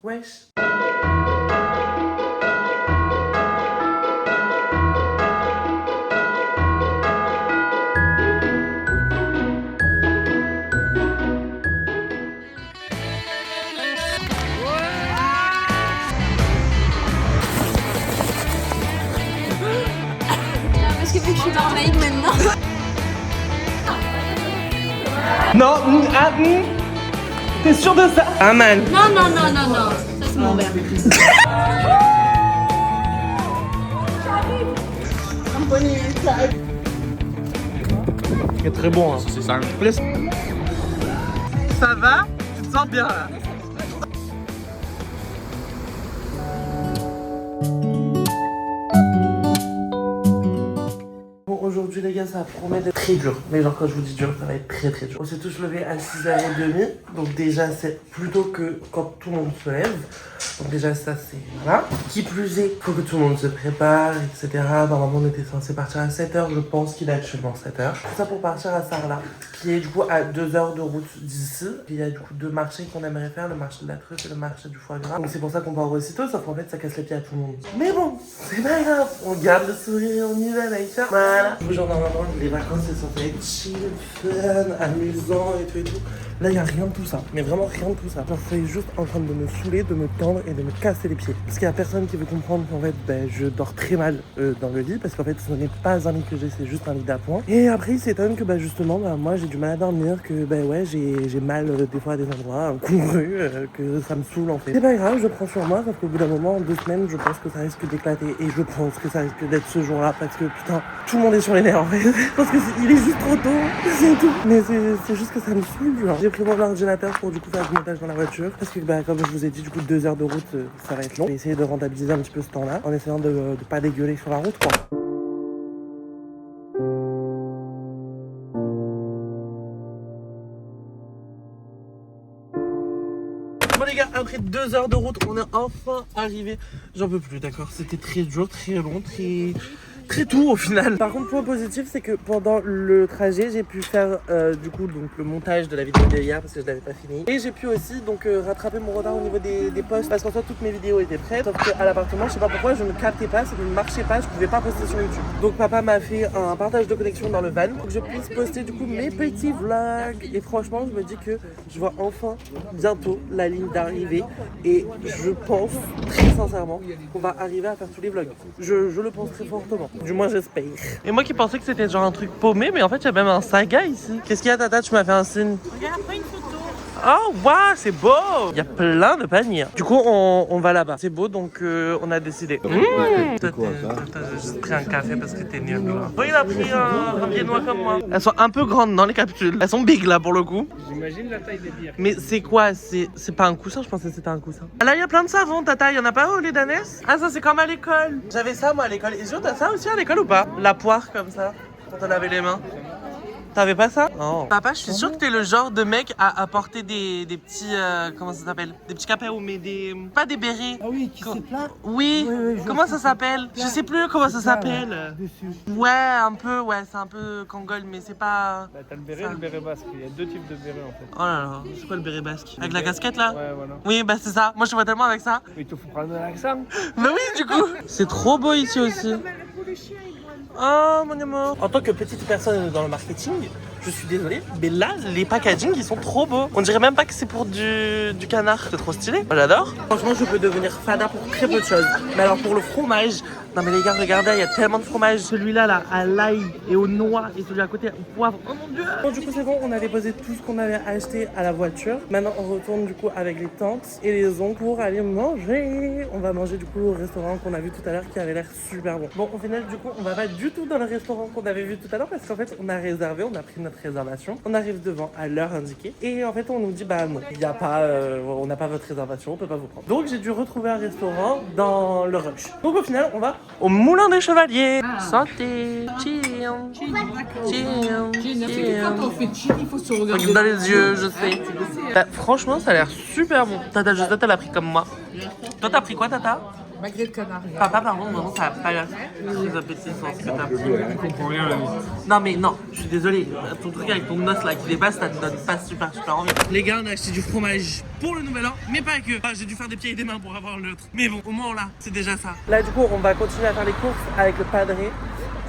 Wesh. Parce que vu que je suis mermaid maintenant. Non, t'es sûr de ça? Ah man. Non, non, non, non, non. Ça c'est mon verre. C'est très bon hein. C'est ça. Ça va? Tu te sens bien là? Bon, aujourd'hui les gars, ça promet d'être très dur. Mais genre quand je vous dis dur, ça va être très dur. On s'est tous levés à 6h30. Donc déjà c'est plus tôt que quand tout le monde se lève. Donc déjà ça c'est voilà. Qui plus est, faut que tout le monde se prépare, etc. Normalement on était censé partir à 7h, je pense qu'il est actuellement 7h. Tout ça pour partir à Sarlat, qui est du coup à 2 heures de route d'ici. Il y a du coup 2 marchés qu'on aimerait faire, le marché de la truffe et le marché du foie gras. Donc c'est pour ça qu'on part aussitôt, sauf qu'en fait ça casse les pieds à tout le monde. Mais bon, c'est pas grave, on garde le sourire et on y va Naïcha. Voilà. Genre normalement les vacances c'est censé être chill, fun, amusant et tout et tout. Là, il n'y a rien de tout ça. Mais vraiment rien de tout ça. Genre, c'est juste en train de me saouler, de me tendre et de me casser les pieds. Parce qu'il n'y a personne qui veut comprendre qu'en fait, je dors très mal dans le lit. Parce qu'en fait, ce n'est pas un lit que j'ai, c'est juste un lit d'appoint. Et après, il s'étonne que justement, moi, j'ai du mal à dormir. Que ouais, j'ai mal des fois à des endroits courus. Que ça me saoule en fait. C'est pas grave, je prends sur moi. Sauf qu'au bout d'un moment, en 2 semaines, je pense que ça risque d'éclater. Et je pense que ça risque d'être ce jour-là. Parce que putain, tout le monde est sur les nerfs en fait. Parce qu'il est juste trop tôt. C'est tout. Mais c'est juste que ça me saoule, genre. J'ai pris mon ordinateur pour du coup faire du montage dans la voiture parce que comme je vous ai dit du coup 2 heures de route ça va être long. Je vais essayer de rentabiliser un petit peu ce temps là en essayant de pas dégueuler sur la route quoi. Bon les gars, après 2 heures de route on est enfin arrivé. J'en peux plus, d'accord, c'était très dur, très long, très tout au final. Par contre, point positif, c'est que pendant le trajet, j'ai pu faire du coup donc le montage de la vidéo d'hier parce que je l'avais pas fini. Et j'ai pu aussi donc rattraper mon retard au niveau des posts parce qu'en fait toutes mes vidéos étaient prêtes. Sauf qu'à l'appartement, je sais pas pourquoi, je ne captais pas, ça ne marchait pas, je pouvais pas poster sur YouTube. Donc papa m'a fait un partage de connexion dans le van pour que je puisse poster du coup mes petits vlogs. Et franchement, je me dis que je vois enfin bientôt la ligne d'arrivée. Et je pense très sincèrement qu'on va arriver à faire tous les vlogs. Je le pense très fortement. Du moins j'espère. Et moi qui pensais que c'était genre un truc paumé, mais en fait il y a même un saga ici. Qu'est-ce qu'il y a Tata? Tu m'as fait un signe. Regarde, prends une photo. Oh waouh, c'est beau. Il y a plein de paniers. Du coup on va là-bas. C'est beau donc on a décidé. Toi t'as juste pris un café parce que t'es nul. Toi il a pris un viennois comme moi. Elles sont un peu grandes dans les capsules. Elles sont big là pour le coup. J'imagine la taille des bières. Mais c'est quoi? C'est pas un coussin? Je pensais que c'était un coussin. Ah là il y a plein de savons Tata. Il y en a pas au lait d'ânesse? Ah ça c'est comme à l'école. J'avais ça moi à l'école. Et t'as ça aussi à l'école ou pas? La poire comme ça quand on avait les mains. T'avais pas ça? Non. Papa, je suis sûre que t'es le genre de mec à apporter des petits... comment ça s'appelle? Des petits capeaux, mais des... Pas des bérets. Ah oui, qui c'est plat? Oui. Comment ça s'appelle? Je sais plus comment ça s'appelle. Ouais, un peu, ouais, c'est un peu kangol, mais c'est pas... Bah, t'as le béret et le béret basque. Il y a 2 types de bérets en fait. Oh là là, c'est quoi le béret basque? Avec la casquette là? Ouais, voilà. Oui, bah c'est ça. Moi je vois tellement avec ça. Mais il te faut prendre un accent. Bah oui, du coup. C'est trop beau ici aussi. Oh mon amour. En tant que petite personne dans le marketing, je suis désolé, mais là, les packaging, ils sont trop beaux. On dirait même pas que c'est pour du canard. C'est trop stylé. Moi, j'adore. Franchement, je peux devenir fada pour très peu de choses. Mais alors, pour le fromage, non mais les gars, regardez, il y a tellement de fromage. Celui-là, là, à l'ail et aux noix, et celui à côté au poivre. Oh mon dieu. Bon, du coup, c'est bon, on a déposé tout ce qu'on avait acheté à la voiture. Maintenant, on retourne du coup avec les tantes et les oncles pour aller manger. On va manger du coup au restaurant qu'on a vu tout à l'heure qui avait l'air super bon. Bon, au final, du coup, on va pas du tout dans le restaurant qu'on avait vu tout à l'heure parce qu'en fait, on a réservé, on a pris notre réservation. On arrive devant à l'heure indiquée et en fait, on nous dit bah non, il y a pas, on n'a pas votre réservation, on peut pas vous prendre. Donc, j'ai dû retrouver un restaurant dans le rush. Donc, au final, on va au Moulin des Chevaliers. Santé, chill, chill, Quand on fait chill, il faut se regarder dans les yeux, je sais. Bah, franchement, ça a l'air super bon. Tata Josette, elle a pris comme moi. Toi, t'as pris quoi, Tata? Magret de canard. Papa, par contre, vraiment, ça a pas l'air très appétissant ce que t'as pris. Je comprends rien à la vie. Non, mais non, je suis désolée. Ton truc avec ton os là qui dépasse, ça te donne pas super envie. Les gars, on a acheté du fromage pour le nouvel an, mais pas que. Enfin, j'ai dû faire des pieds et des mains pour avoir l'autre. Mais bon, au moins, là, c'est déjà ça. Là, du coup, on va continuer à faire les courses avec le padré.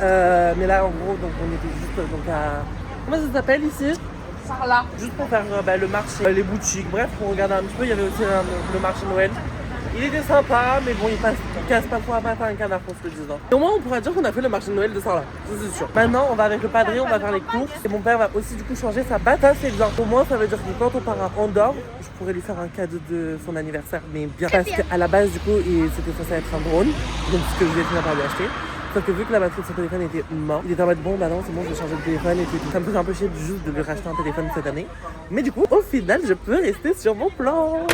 Mais là, en gros, donc, on était juste donc à. Comment ça s'appelle ici? Sarlat. Juste pour faire le marché, les boutiques, bref, pour regarder un petit peu. Il y avait aussi le marché de Noël. Il était sympa, mais bon, il casse pas trop à matin un canard, qu'on se le dise. Et au moins, on pourra dire qu'on a fait le marché de Noël de Sarlat, ça c'est sûr. Maintenant, on va avec le padré, on va faire les courses. Et mon père va aussi du coup changer sa batasse exam. Au moins, ça veut dire que quand on part à Andorre, je pourrais lui faire un cadeau de son anniversaire, mais bien. Parce qu'à la base, du coup, c'était censé être un drone, donc ce que je vais finir par lui acheter. Sauf que vu que la batterie de son téléphone était morte, il était en mode bon bah non c'est bon je vais changer de téléphone et tout. Ça me faisait un peu chier juste de lui racheter un téléphone cette année. Mais du coup au final je peux rester sur mon plan.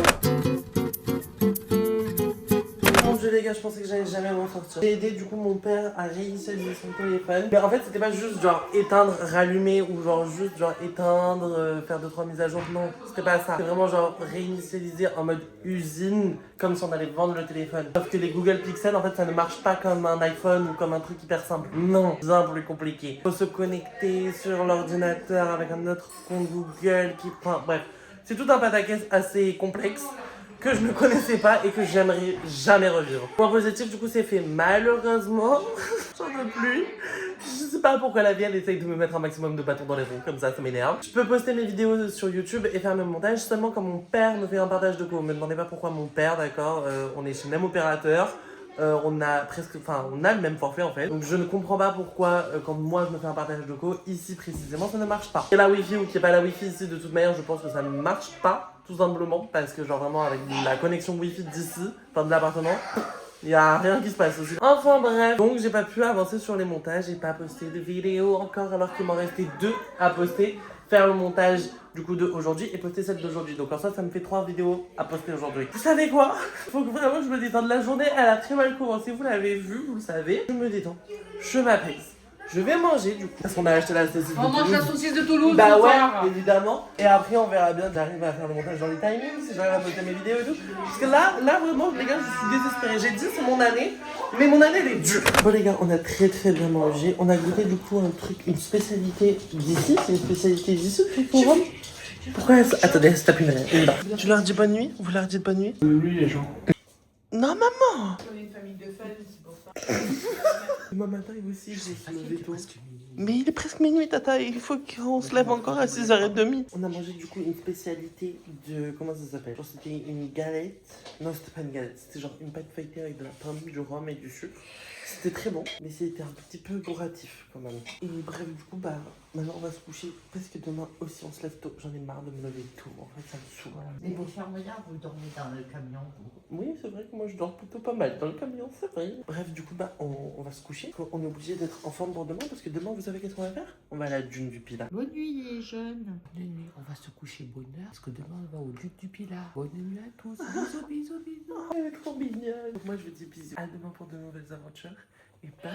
Mon dieu les gars, je pensais que j'allais jamais m'en sortir. J'ai aidé du coup mon père à réinitialiser son téléphone. Mais en fait c'était pas juste genre éteindre, rallumer ou genre juste genre éteindre, faire 2-3 mises à jour. Non, c'était pas ça. C'est vraiment genre réinitialiser en mode usine, comme si on allait vendre le téléphone. Sauf que les Google Pixel en fait ça ne marche pas comme un iPhone ou comme un truc hyper simple. Non, bien plus compliqué. Faut se connecter sur l'ordinateur avec un autre compte Google qui prend... Bref, c'est tout un pataquès assez complexe que je ne connaissais pas et que j'aimerais jamais revivre. Point positif, du coup, c'est fait malheureusement. J'en veux plus. Je sais pas pourquoi la vie, elle essaye de me mettre un maximum de bâtons dans les roues, comme ça m'énerve. Je peux poster mes vidéos sur YouTube et faire mes montages seulement quand mon père me fait un partage de co. Me demandez pas pourquoi mon père, d'accord, on est chez le même opérateur. On a le même forfait en fait. Donc je ne comprends pas pourquoi quand moi je me fais un partage de co, ici précisément ça ne marche pas. Qu'il y ait la wifi ou qu'il n'y ait pas la wifi ici, de toute manière je pense que ça ne marche pas. Tout simplement parce que genre vraiment avec la connexion wifi d'ici, enfin de l'appartement, il n'y a rien qui se passe aussi. Enfin bref, donc j'ai pas pu avancer sur les montages, j'ai pas posté de vidéo encore alors qu'il m'en restait 2 à poster. Faire le montage du coup de aujourd'hui et poster celle d'aujourd'hui. Donc en soi ça me fait 3 vidéos à poster aujourd'hui. Vous savez quoi? Faut que vraiment je me détende. La journée elle a très mal commencé, vous l'avez vu, vous le savez. Je me détends, je m'apaise. Je vais manger du coup. Parce qu'on a acheté la saucisse de Toulouse. On mange la saucisse de Toulouse. Bah ouais, évidemment. Et après on verra bien, j'arrive à faire le montage dans les timings, si j'arrive à poster mes vidéos et tout. Parce que là vraiment les gars je suis désespérée. J'ai dit c'est mon année, mais mon année elle est dure. Bon les gars, on a très bien mangé. On a goûté du coup un truc, une spécialité d'ici. C'est une spécialité d'ici au forum. Pourquoi elle... Attendez, elle se tape une barre. Tu leur dis bonne nuit? Vous leur dites bonne nuit? Bonne nuit les gens. Non maman. On est une famille de fans, c'est pour ça. Demain matin aussi j'ai se lever tôt. Mais il est presque minuit, tata, il faut qu'on se lève encore à 6h30. On a mangé du coup une spécialité de... Comment ça s'appelle? Genre c'était une galette. Non, c'était pas une galette, c'était genre une pâte feuilletée avec de la pomme, du rhum et du sucre. C'était très bon, mais c'était un petit peu bourratif quand même. Et bref, du coup, bah, maintenant on va se coucher parce que demain aussi on se lève tôt. J'en ai marre de me lever tôt, en fait, ça me saoule. Mais pour faire moyen, vous dormez dans le camion, vous. Oui, c'est vrai que moi je dors plutôt pas mal dans le camion, c'est vrai. Bref, du coup, bah, on va se coucher. On est obligé d'être en forme pour demain parce que demain, vous savez qu'est-ce qu'on va faire? On va à la dune du Pilat. Bonne nuit, les jeunes. Bonne nuit. On va se coucher bonne heure parce que demain, on va au Duc du Pilat. Bonne nuit à tous. Bisous, bisous, bisous. Oh, elle est trop mignonne. Donc moi, je vous dis bisous. À demain pour de nouvelles aventures. Et bye.